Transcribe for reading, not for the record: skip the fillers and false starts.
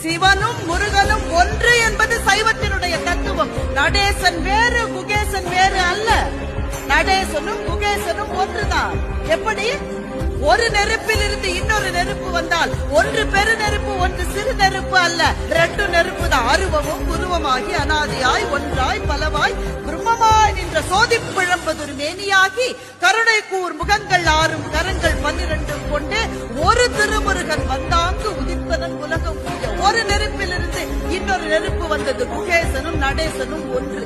சிவனும் முருகனும் ஒன்று என்பது சைவத்தினுடைய தத்துவம். நடேசன் வேறு குகேசன் வேறு அல்ல. நடேசனும் குகேசனும் ஒன்றுதான். எப்படி? ஒரு நெருப்பில் இருந்து இன்னொரு நெருப்பு வந்தால் ஒன்று பெரு நெருப்பு ஒன்று சிறு நெருப்பு அல்ல, ரெண்டு நெருப்பு தான். அருவமும் உருவமாகி அனாதியாய் ஒன்றாய் பலவாய் பிரம்மமாய் நின்ற சோதி பிழம்பதொரு மேனியாகி கருணை கூர் முகங்கள் 6 கரங்கள் 12 கொண்டு ஒரு திருமுருகன் வந்தாங்கு உதிப்பதன் உலகம். ஒரு நெருப்பில் இருந்து இன்னொரு நெருப்பு வந்தது. குகேசனும் நடேசனும் ஒன்று.